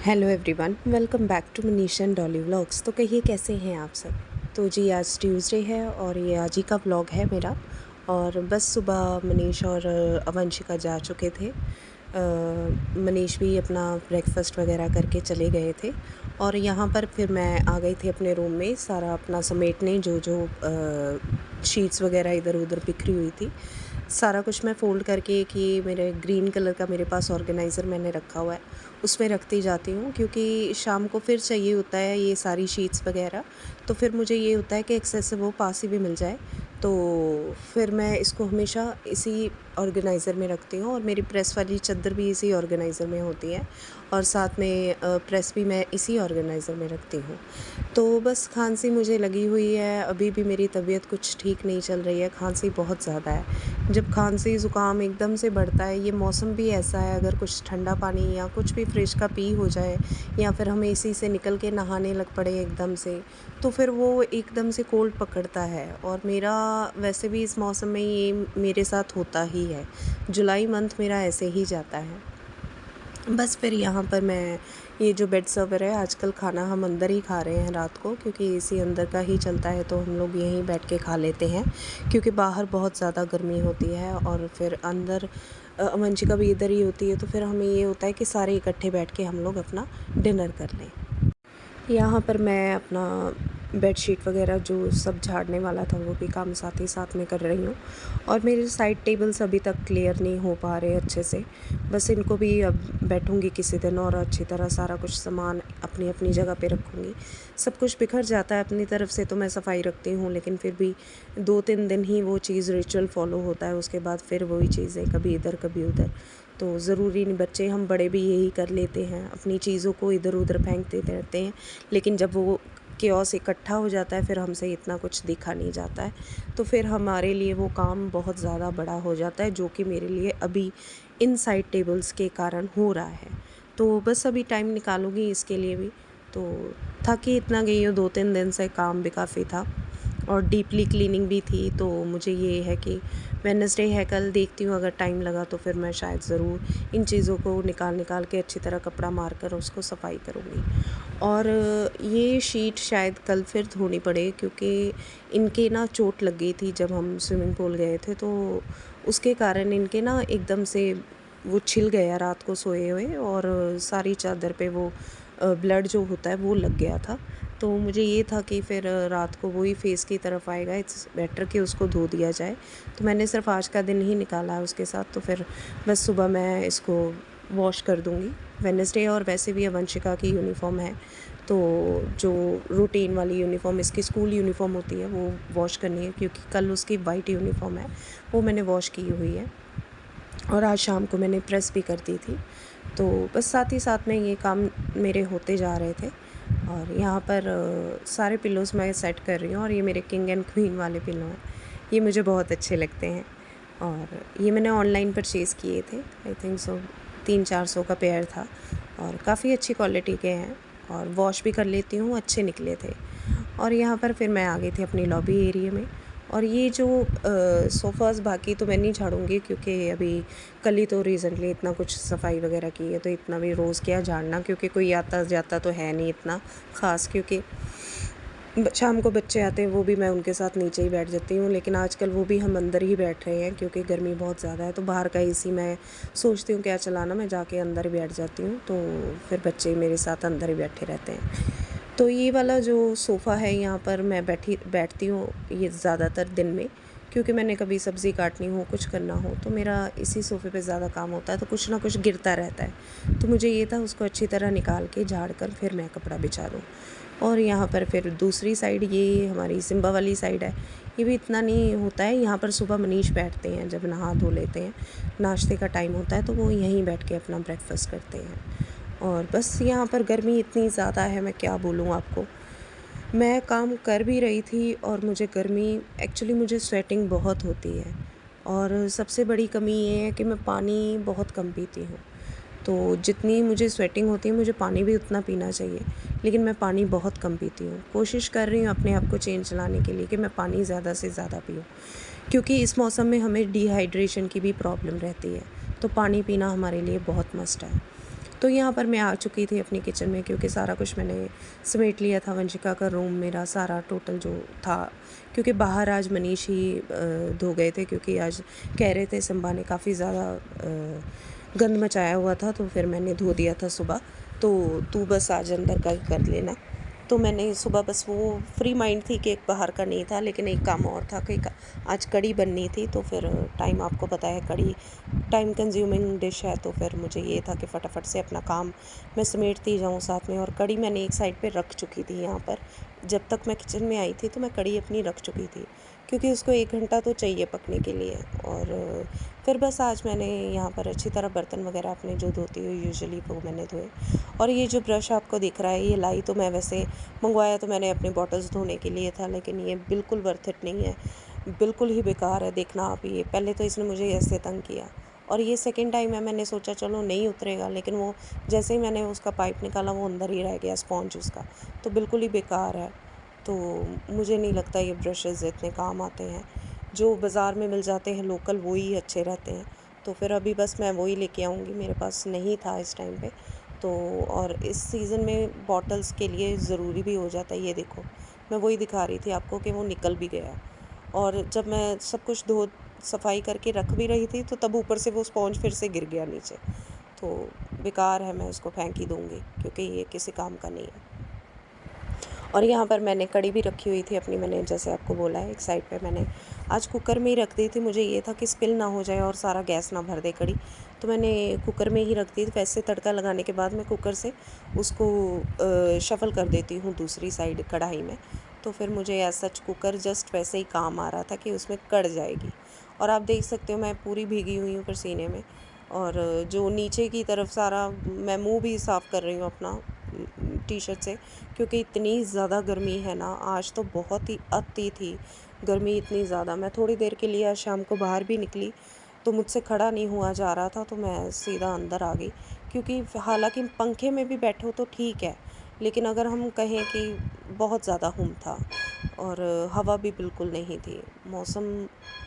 Hello everyone, welcome back to Manish and Dolly vlogs. तो कहिए कैसे हैं आप सब। तो जी आज ट्यूसडे है और ये आज ही का व्लॉग है मेरा। और बस सुबह मनीष और अवंशिका जा चुके थे। मनीष भी अपना ब्रेकफास्ट वगैरह करके चले गए थे और यहाँ पर फिर मैं आ गई थी अपने रूम में सारा अपना समेटने। जो शीट्स वगैरह इधर उधर बिखरी हुई थी, सारा कुछ मैं फ़ोल्ड करके एक ये मेरे ग्रीन कलर का मेरे पास ऑर्गेनाइज़र मैंने रखा हुआ है, उसमें रखती जाती हूँ। क्योंकि शाम को फिर चाहिए होता है ये सारी शीट्स वगैरह, तो फिर मुझे ये होता है कि एक्सेस से वो पास ही भी मिल जाए। तो फिर मैं इसको हमेशा इसी ऑर्गेनाइज़र में रखती हूँ और मेरी प्रेस वाली चादर भी इसी ऑर्गेनाइज़र में होती है और साथ में प्रेस भी मैं इसी ऑर्गेनाइज़र में रखती हूँ। तो बस खांसी मुझे लगी हुई है, अभी भी मेरी तबीयत कुछ ठीक नहीं चल रही है, खांसी बहुत ज़्यादा है। जब खांसी ज़ुकाम एकदम से बढ़ता है, ये मौसम भी ऐसा है, अगर कुछ ठंडा पानी या कुछ भी फ्रिज का पी हो जाए या फिर हम एसी से निकल के नहाने लग पड़े एकदम से, तो फिर वो एकदम से कोल्ड पकड़ता है। और मेरा वैसे भी इस मौसम में ये मेरे साथ होता ही है, जुलाई मंथ मेरा ऐसे ही जाता है। बस फिर यहाँ पर मैं ये जो बेड सर्वर है, आजकल खाना हम अंदर ही खा रहे हैं रात को, क्योंकि एसी अंदर का ही चलता है तो हम लोग यहीं बैठ के खा लेते हैं। क्योंकि बाहर बहुत ज़्यादा गर्मी होती है और फिर अंदर वंशिका भी इधर ही होती है, तो फिर हमें ये होता है कि सारे इकट्ठे बैठ के हम लोग अपना डिनर कर लें। यहाँ पर मैं अपना बेडशीट वगैरह जो सब झाड़ने वाला था वो भी काम साथ ही साथ में कर रही हूँ। और मेरे साइड टेबल्स अभी तक क्लियर नहीं हो पा रहे अच्छे से, बस इनको भी अब बैठूँगी किसी दिन और अच्छी तरह सारा कुछ सामान अपनी अपनी जगह पे रखूँगी। सब कुछ बिखर जाता है अपनी तरफ से, तो मैं सफाई रखती हूँ, लेकिन फिर भी 2-3 दिन ही वो चीज़ रिचुअल फॉलो होता है, उसके बाद फिर वही चीज़ें कभी इधर कभी उधर। तो ज़रूरी नहीं, बच्चे हम बड़े भी यही कर लेते हैं, अपनी चीज़ों को इधर उधर फेंक देते रहते हैं, लेकिन जब वो केओस इकट्ठा हो जाता है फिर हमसे इतना कुछ दिखा नहीं जाता है, तो फिर हमारे लिए वो काम बहुत ज़्यादा बड़ा हो जाता है, जो कि मेरे लिए अभी इन साइड टेबल्स के कारण हो रहा है। तो बस अभी टाइम निकालूंगी इसके लिए भी। तो थकी इतना गई हूँ, 2-3 दिन से काम भी काफ़ी था और डीपली क्लीनिंग भी थी। तो मुझे ये है कि वेडनेसडे है कल, देखती हूँ अगर टाइम लगा तो फिर मैं शायद ज़रूर इन चीज़ों को निकाल के अच्छी तरह कपड़ा मार कर उसको सफाई करूँगी। और ये शीट शायद कल फिर धोनी पड़े, क्योंकि इनके ना चोट लग गई थी जब हम स्विमिंग पूल गए थे, तो उसके कारण इनके ना एकदम से वो छिल गया रात को सोए हुए, और सारी चादर पे वो ब्लड जो होता है वो लग गया था। तो मुझे ये था कि फिर रात को वही फेस की तरफ आएगा, इट्स बेटर कि उसको धो दिया जाए। तो मैंने सिर्फ आज का दिन ही निकाला है उसके साथ, तो फिर बस सुबह मैं इसको वॉश कर दूँगी। वेडनेसडे और वैसे भी वंशिका की यूनिफ़ॉर्म है, तो जो रूटीन वाली यूनिफ़ॉर्म इसकी स्कूल यूनिफ़ॉर्म होती है वो वॉश करनी है, क्योंकि कल उसकी वाइट यूनिफ़ॉर्म है वो मैंने वॉश की हुई है और आज शाम को मैंने प्रेस भी कर दी थी। तो बस साथ ही साथ में ये काम मेरे होते जा रहे थे। और यहाँ पर सारे पिलोज़ मैं सेट कर रही हूँ, और ये मेरे किंग एंड क्वीन वाले पिलो हैं, ये मुझे बहुत अच्छे लगते हैं। और ये मैंने ऑनलाइन परचेज़ किए थे, आई थिंक सो 300-400 का पेयर था और काफ़ी अच्छी क्वालिटी के हैं, और वॉश भी कर लेती हूँ, अच्छे निकले थे। और यहाँ पर फिर मैं आ गई थी अपनी लॉबी एरिया में। और ये जो सोफ़ाज़ बाकी तो मैं नहीं झाड़ूंगी, क्योंकि अभी कल ही तो रिसेंटली इतना कुछ सफाई वगैरह की है, तो इतना भी रोज़ क्या झाड़ना, क्योंकि कोई आता जाता तो है नहीं इतना ख़ास। क्योंकि शाम को बच्चे आते हैं, वो भी मैं उनके साथ नीचे ही बैठ जाती हूँ, लेकिन आजकल वो भी हम अंदर ही बैठ रहे हैं क्योंकि गर्मी बहुत ज़्यादा है। तो बाहर का एसी मैं सोचती हूँ क्या चलाना, मैं जाके अंदर ही बैठ जाती हूँ, तो फिर बच्चे मेरे साथ अंदर ही बैठे रहते हैं। तो ये वाला जो सोफ़ा है यहाँ पर मैं बैठती हूँ ये ज़्यादातर दिन में, क्योंकि मैंने कभी सब्ज़ी काटनी हो, कुछ करना हो, तो मेरा इसी सोफ़े पे ज़्यादा काम होता है, तो कुछ ना कुछ गिरता रहता है। तो मुझे ये था उसको अच्छी तरह निकाल के झाड़ कर फिर मैं कपड़ा बिछा दूँ। और यहाँ पर फिर दूसरी साइड, ये हमारी सिम्बा वाली साइड है, ये भी इतना नहीं होता है। यहाँ पर सुबह मनीष बैठते हैं, जब नहा धो लेते हैं, नाश्ते का टाइम होता है, तो वो यहीं बैठ के अपना ब्रेकफास्ट करते हैं। और बस यहाँ पर गर्मी इतनी ज़्यादा है, मैं क्या बोलूँ आपको। मैं काम कर भी रही थी और मुझे गर्मी, एक्चुअली मुझे स्वेटिंग बहुत होती है, और सबसे बड़ी कमी ये है कि मैं पानी बहुत कम पीती हूँ। तो जितनी मुझे स्वेटिंग होती है, मुझे पानी भी उतना पीना चाहिए, लेकिन मैं पानी बहुत कम पीती हूँ। कोशिश कर रही हूँ अपने आप को चेंज लाने के लिए कि मैं पानी ज़्यादा से ज़्यादा पीऊँ, क्योंकि इस मौसम में हमें डिहाइड्रेशन की भी प्रॉब्लम रहती है, तो पानी पीना हमारे लिए बहुत मस्ट है। तो यहाँ पर मैं आ चुकी थी अपनी किचन में, क्योंकि सारा कुछ मैंने समेट लिया था। वंशिका का रूम मेरा सारा टोटल जो था, क्योंकि बाहर आज मनीष ही धो गए थे, क्योंकि आज कह रहे थे सिम्बा ने काफ़ी ज़्यादा गंद मचाया हुआ था, तो फिर मैंने धो दिया था सुबह। तो तू बस आज अंदर का ही कर लेना। तो मैंने सुबह बस वो फ्री माइंड थी कि एक बाहर का नहीं था, लेकिन एक काम और था कि आज कड़ी बननी थी। तो फिर टाइम आपको पता है कड़ी टाइम कंज्यूमिंग डिश है, तो फिर मुझे ये था कि फटाफट से अपना काम मैं समेटती जाऊँ साथ में। और कड़ी मैंने एक साइड पे रख चुकी थी यहाँ पर। जब तक मैं किचन में आई थी तो मैं कड़ी अपनी रख चुकी थी, क्योंकि उसको 1 घंटा तो चाहिए पकने के लिए। और फिर बस आज मैंने यहाँ पर अच्छी तरह बर्तन वगैरह अपने जो धोती हुई यूजुअली वो मैंने धोए। और ये जो ब्रश आपको दिख रहा है, ये लाई तो मैं वैसे मंगवाया तो मैंने अपनी बॉटल्स धोने के लिए था, लेकिन ये बिल्कुल वर्थ इट नहीं है, बिल्कुल ही बेकार है। देखना आप, ये पहले तो इसने मुझे ऐसे तंग किया, और ये सेकंड टाइम है। मैंने सोचा चलो नहीं उतरेगा, लेकिन वो जैसे ही मैंने उसका पाइप निकाला वो अंदर ही रह गया, स्पॉन्ज उसका, तो बिल्कुल ही बेकार है। तो मुझे नहीं लगता ये ब्रशेज़ इतने काम आते हैं। जो बाज़ार में मिल जाते हैं लोकल वो ही अच्छे रहते हैं। तो फिर अभी बस मैं वही लेके आऊँगी, मेरे पास नहीं था इस टाइम पे। तो और इस सीज़न में बॉटल्स के लिए ज़रूरी भी हो जाता है। ये देखो, मैं वही दिखा रही थी आपको कि वो निकल भी गया। और जब मैं सब कुछ धो सफाई करके रख भी रही थी, तो तब ऊपर से वो स्पॉन्ज फिर से गिर गया नीचे। तो बेकार है, मैं इसको फेंक ही दूँगी, क्योंकि ये किसी काम का नहीं है। और यहाँ पर मैंने कड़ी भी रखी हुई थी अपनी, मैंने जैसे आपको बोला है एक साइड पे मैंने आज कुकर में ही रख दी थी। मुझे ये था कि स्पिल ना हो जाए और सारा गैस ना भर दे कड़ी, तो मैंने कुकर में ही रख दी थी। वैसे तड़का लगाने के बाद मैं कुकर से उसको शफ़ल कर देती हूँ दूसरी साइड कढ़ाई में। तो फिर मुझे एज सच कुकर जस्ट वैसे ही काम आ रहा था कि उसमें कढ़ जाएगी। और आप देख सकते हो मैं पूरी भीगी हुई हूँ पसीने में, और जो नीचे की तरफ सारा मैं मुँह भी साफ़ कर रही हूँ अपना टी शर्ट से, क्योंकि इतनी ज़्यादा गर्मी है ना, आज तो बहुत ही अति थी गर्मी, इतनी ज़्यादा। मैं थोड़ी देर के लिए आज शाम को बाहर भी निकली तो मुझसे खड़ा नहीं हुआ जा रहा था, तो मैं सीधा अंदर आ गई। क्योंकि हालांकि पंखे में भी बैठो तो ठीक है, लेकिन अगर हम कहें कि बहुत ज़्यादा हुम था, और हवा भी बिल्कुल नहीं थी, मौसम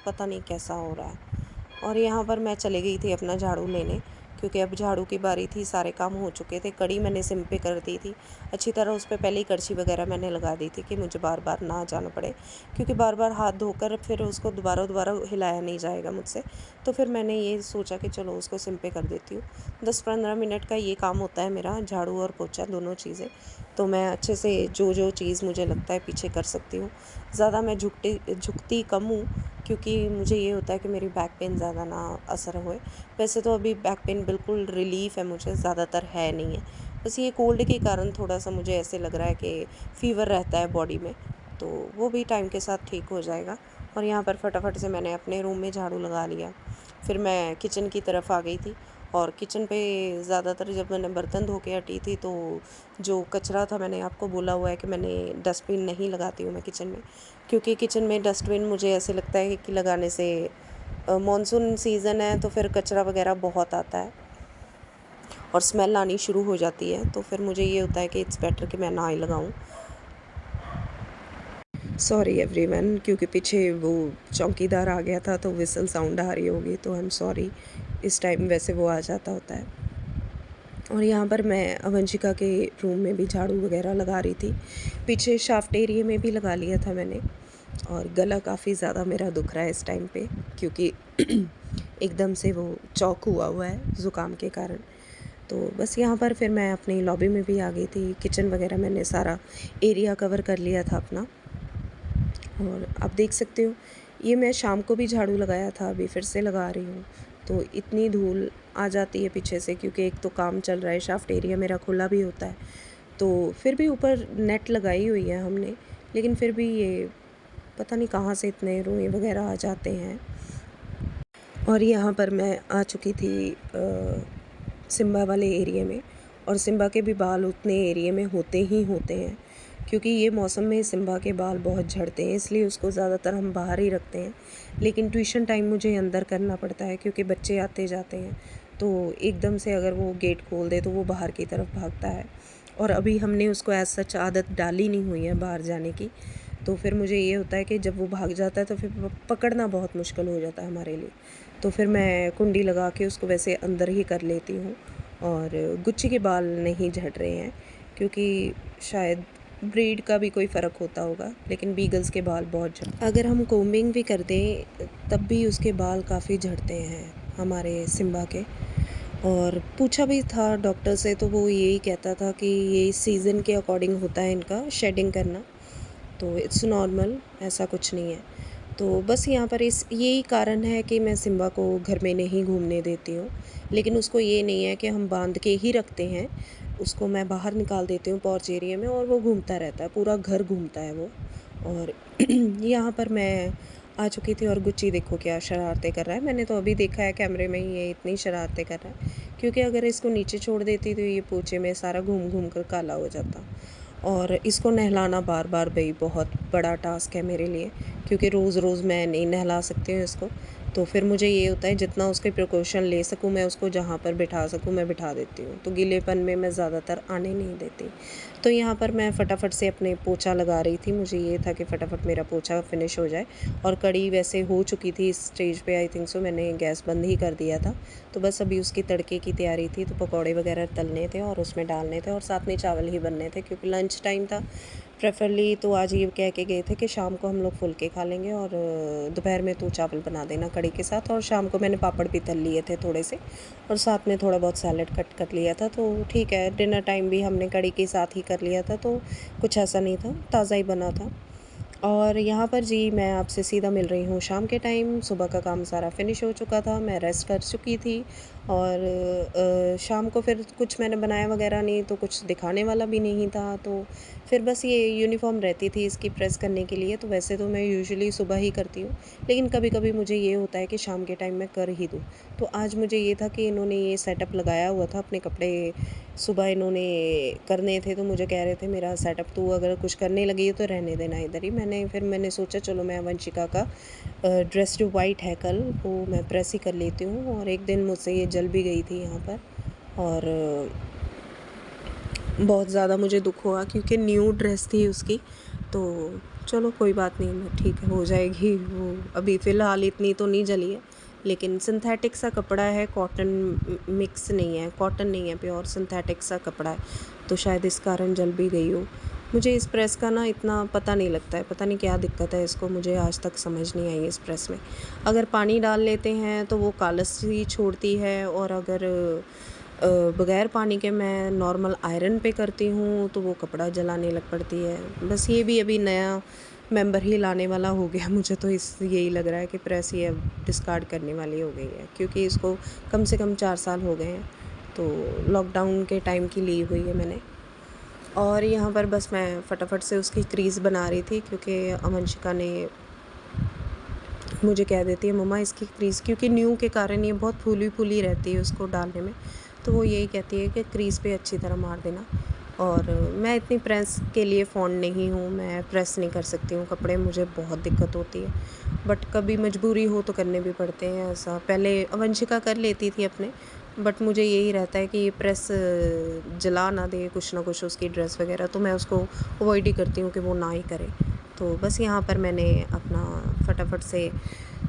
पता नहीं कैसा हो रहा है। और यहाँ पर मैं चली गई थी अपना झाड़ू लेने, क्योंकि अब झाड़ू की बारी थी, सारे काम हो चुके थे। कड़ी मैंने सिम पे कर दी थी अच्छी तरह, उस पर पहले ही करछी वगैरह मैंने लगा दी थी कि मुझे बार बार ना जाना पड़े, क्योंकि बार बार हाथ धोकर फिर उसको दोबारा दोबारा हिलाया नहीं जाएगा मुझसे। तो फिर मैंने ये सोचा कि चलो उसको सिम पे कर देती हूँ। 10-15 मिनट का ये काम होता है मेरा, झाड़ू और पोछा दोनों चीज़ें। तो मैं अच्छे से जो जो चीज़ मुझे लगता है पीछे कर सकती हूँ। ज़्यादा मैं झुकती कम हूँ, क्योंकि मुझे ये होता है कि मेरी बैक पेन ज़्यादा ना असर होए। वैसे तो अभी बैक पेन बिल्कुल रिलीफ़ है मुझे, ज़्यादातर है नहीं है। बस ये कोल्ड के कारण थोड़ा-सा मुझे ऐसे लग रहा है कि फ़ीवर रहता है बॉडी में, तो वो भी टाइम के साथ ठीक हो जाएगा। और यहाँ पर फटाफट से मैंने अपने रूम में झाड़ू लगा लिया। फिर मैं किचन की तरफ आ गई थी, और किचन पे ज़्यादातर जब मैंने बर्तन धो के हटी थी, तो जो कचरा था, मैंने आपको बोला हुआ है कि मैंने डस्टबिन नहीं लगाती हूँ मैं किचन में, क्योंकि किचन में डस्टबिन मुझे ऐसे लगता है कि लगाने से मानसून सीज़न है तो फिर कचरा वगैरह बहुत आता है और स्मेल आनी शुरू हो जाती है, तो फिर मुझे ये होता है कि इट्स बेटर कि मैं ना ही लगाऊं। सॉरी एवरीवन, क्योंकि पीछे वो चौकीदार आ गया था तो विसल साउंड आ रही होगी, तो आई एम सॉरी। इस टाइम वैसे वो आ जाता होता है। और यहाँ पर मैं अवंशिका के रूम में भी झाड़ू वगैरह लगा रही थी, पीछे शाफ्ट एरिया में भी लगा लिया था मैंने। और गला काफ़ी ज़्यादा मेरा दुख रहा है इस टाइम पे, क्योंकि एकदम से वो चौक हुआ है ज़ुकाम के कारण। तो बस यहाँ पर फिर मैं अपनी लॉबी में भी आ गई थी। किचन वगैरह मैंने सारा एरिया कवर कर लिया था अपना। और आप देख सकते हो, ये मैं शाम को भी झाड़ू लगाया था, अभी फिर से लगा रही हूँ। तो इतनी धूल आ जाती है पीछे से, क्योंकि एक तो काम चल रहा है, शाफ्ट एरिया मेरा खुला भी होता है, तो फिर भी ऊपर नेट लगाई हुई है हमने, लेकिन फिर भी ये पता नहीं कहाँ से इतने रुएँ वगैरह आ जाते हैं। और यहाँ पर मैं आ चुकी थी सिम्बा वाले एरिया में, और सिम्बा के भी बाल उतने एरिया में होते ही होते हैं, क्योंकि ये मौसम में सिम्बा के बाल बहुत झड़ते हैं, इसलिए उसको ज़्यादातर हम बाहर ही रखते हैं। लेकिन ट्यूशन टाइम मुझे अंदर करना पड़ता है, क्योंकि बच्चे आते जाते हैं, तो एकदम से अगर वो गेट खोल दे तो वो बाहर की तरफ भागता है। और अभी हमने उसको एज सच आदत डाली नहीं हुई है बाहर जाने की, तो फिर मुझे ये होता है कि जब वो भाग जाता है तो फिर पकड़ना बहुत मुश्किल हो जाता है हमारे लिए। तो फिर मैं कुंडी लगा के उसको वैसे अंदर ही कर लेती हूँ। और गुच्ची के बाल नहीं झड़ रहे हैं, क्योंकि शायद ब्रीड का भी कोई फ़र्क होता होगा, लेकिन बीगल्स के बाल बहुत झड़, अगर हम कोम्बिंग भी कर दें तब भी उसके बाल काफ़ी झड़ते हैं हमारे सिम्बा के। और पूछा भी था डॉक्टर से, तो वो यही कहता था कि ये सीज़न के अकॉर्डिंग होता है इनका शेडिंग करना, तो इट्स नॉर्मल, ऐसा कुछ नहीं है। तो बस यहाँ पर इस यही कारण है कि मैं सिम्बा को घर में नहीं घूमने देती हूँ। लेकिन उसको ये नहीं है कि हम बांध के ही रखते हैं, उसको मैं बाहर निकाल देती हूँ पोर्च एरिया में, और वो घूमता रहता है, पूरा घर घूमता है वो। और यहाँ पर मैं आ चुकी थी और गुच्ची देखो क्या शरारतें कर रहा है। मैंने तो अभी देखा है कैमरे में ही ये इतनी शरारतें कर रहा है, क्योंकि अगर इसको नीचे छोड़ देती तो ये पोछे में सारा घूम घूम कर काला हो जाता। और इसको नहलाना बार बार भाई बहुत बड़ा टास्क है मेरे लिए, क्योंकि रोज़ रोज़ मैं नहीं नहला सकती हूँ इसको। तो फिर मुझे ये होता है जितना उसके प्रिकॉशन ले सकूँ मैं, उसको जहाँ पर बिठा सकूँ मैं बिठा देती हूँ, तो गीलेपन में मैं ज़्यादातर आने नहीं देती। तो यहाँ पर मैं फटाफट से अपने पोछा लगा रही थी, मुझे ये था कि फटाफट मेरा पोछा फिनिश हो जाए। और कढ़ी वैसे हो चुकी थी इस स्टेज पे, आई थिंक सो, मैंने गैस बंद ही कर दिया था। तो बस अभी उसकी तड़के की तैयारी थी, तो पकौड़े वगैरह तलने थे और उसमें डालने थे, और साथ में चावल ही बनने थे, क्योंकि लंच टाइम था प्रेफरली। तो आज ये कह के गए थे कि शाम को हम लोग फुलके खा लेंगे और दोपहर में तू चावल बना देना कढ़ी के साथ। और शाम को मैंने पापड़ भी तल लिए थे थोड़े से, और साथ में थोड़ा बहुत सैलेड कट कर लिया था। तो ठीक है, डिनर टाइम भी हमने कढ़ी के साथ ही कर लिया था, तो कुछ ऐसा नहीं था, ताज़ा ही बना था। और यहाँ पर जी मैं आपसे सीधा मिल रही हूँ शाम के टाइम। सुबह का काम सारा फिनिश हो चुका था, मैं रेस्ट कर चुकी थी। और शाम को फिर कुछ मैंने बनाया वगैरह नहीं, तो कुछ दिखाने वाला भी नहीं था। तो फिर बस ये यूनिफॉर्म रहती थी इसकी प्रेस करने के लिए। तो वैसे तो मैं यूजुअली सुबह ही करती हूँ, लेकिन कभी कभी मुझे ये होता है कि शाम के टाइम मैं कर ही दूँ। तो आज मुझे ये था कि इन्होंने ये सेटअप लगाया हुआ था, अपने कपड़े सुबह इन्होंने करने थे, तो मुझे कह रहे थे मेरा सेटअप तू अगर कुछ करने लगी है तो रहने देना इधर ही। मैंने सोचा चलो मैं वंशिका का ड्रेस जो वाइट है कल, वो मैं प्रेस ही कर लेती हूँ। और एक दिन मुझसे ये जल भी गई थी यहाँ पर, और बहुत ज़्यादा मुझे दुख हुआ, क्योंकि न्यू ड्रेस थी उसकी। तो चलो कोई बात नहीं, ठीक है, हो जाएगी वो। अभी फ़िलहाल इतनी तो नहीं जली है, लेकिन सिंथेटिक सा कपड़ा है, कॉटन मिक्स नहीं है, कॉटन नहीं है, प्योर सिंथेटिक सा कपड़ा है, तो शायद इस कारण जल भी गई हो। मुझे इस प्रेस का ना इतना पता नहीं लगता है, पता नहीं क्या दिक्कत है इसको, मुझे आज तक समझ नहीं आई इस प्रेस में। अगर पानी डाल लेते हैं तो वो कालस ही छोड़ती है, और अगर बग़ैर पानी के मैं नॉर्मल आयरन पे करती हूँ तो वो कपड़ा जलाने लग पड़ती है। बस ये भी अभी नया मेंबर ही लाने वाला हो गया, मुझे तो इस यही लग रहा है कि प्रेस ये अब डिस्कार्ड करने वाली हो गई है, क्योंकि इसको कम से कम 4 साल हो गए हैं। तो लॉकडाउन के टाइम की ली हुई है मैंने। और यहाँ पर बस मैं फटाफट से उसकी क्रीज़ बना रही थी, क्योंकि अवंशिका ने मुझे कह देती है मम्मा इसकी क्रीज़, क्योंकि न्यू के कारण ये बहुत फूली फूली रहती है उसको डालने में, तो वो यही कहती है कि क्रीज़ पे अच्छी तरह मार देना। और मैं इतनी प्रेस के लिए फ़ॉन्ड नहीं हूँ, मैं प्रेस नहीं कर सकती हूँ कपड़े, मुझे बहुत दिक्कत होती है। बट कभी मजबूरी हो तो करने भी पड़ते हैं ऐसा। पहले अवंशिका कर लेती थी अपने, बट मुझे यही रहता है कि ये प्रेस जला ना दे कुछ ना कुछ उसकी ड्रेस वगैरह, तो मैं उसको अवॉइड ही करती हूँ कि वो ना ही करे। तो बस यहाँ पर मैंने अपना फटाफट से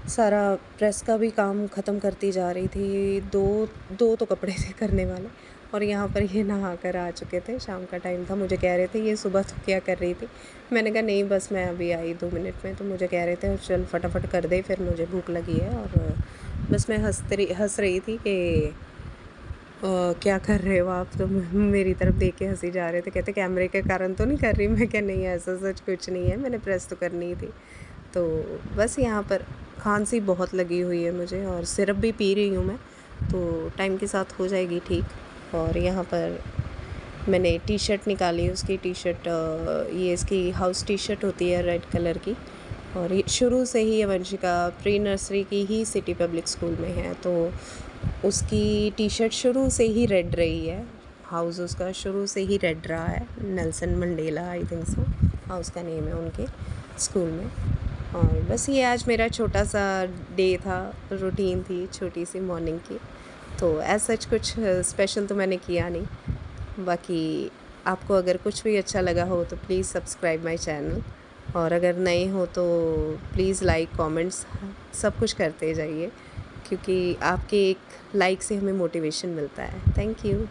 सारा प्रेस का भी काम ख़त्म करती जा रही थी। दो तो कपड़े थे करने वाले, और यहाँ पर ये नहा कर आ चुके थे, शाम का टाइम था। मुझे कह रहे थे ये सुबह तो क्या कर रही थी, मैंने कहा नहीं बस मैं अभी आई 2 मिनट में। तो मुझे कह रहे थे चल फटाफट कर दे, फिर मुझे भूख लगी है। और बस मैं हंस रही थी कि क्या कर रहे हो आप, तो मेरी तरफ देख के हंसी जा रहे थे। कहते कैमरे के कारण तो नहीं कर रही। मैं क्या नहीं, ऐसा सच कुछ नहीं है, मैंने प्रेस तो करनी ही थी। तो बस यहाँ पर खांसी बहुत लगी हुई है मुझे, और सिरप भी पी रही हूँ मैं, तो टाइम के साथ हो जाएगी ठीक। और यहाँ पर मैंने टी शर्ट निकाली, उसकी टी शर्ट ये इसकी हाउस टी शर्ट होती है रेड कलर की। और ये शुरू से ही वंशिका प्री नर्सरी की ही सिटी पब्लिक स्कूल में है, तो उसकी टी शर्ट शुरू से ही रेड रही है। हाउस उसका शुरू से ही रेड रहा है, Nelson Mandela I think so house का नेम है उनके स्कूल में। और बस ये आज मेरा छोटा सा डे था, रूटीन थी छोटी सी मॉर्निंग की। तो एज सच कुछ स्पेशल तो मैंने किया नहीं। बाकी आपको अगर कुछ भी अच्छा लगा हो तो प्लीज़ सब्सक्राइब माय चैनल, और अगर नए हो तो प्लीज़ लाइक कमेंट्स सब कुछ करते जाइए। क्योंकि आपके एक लाइक से हमें मोटिवेशन मिलता है। Thank you.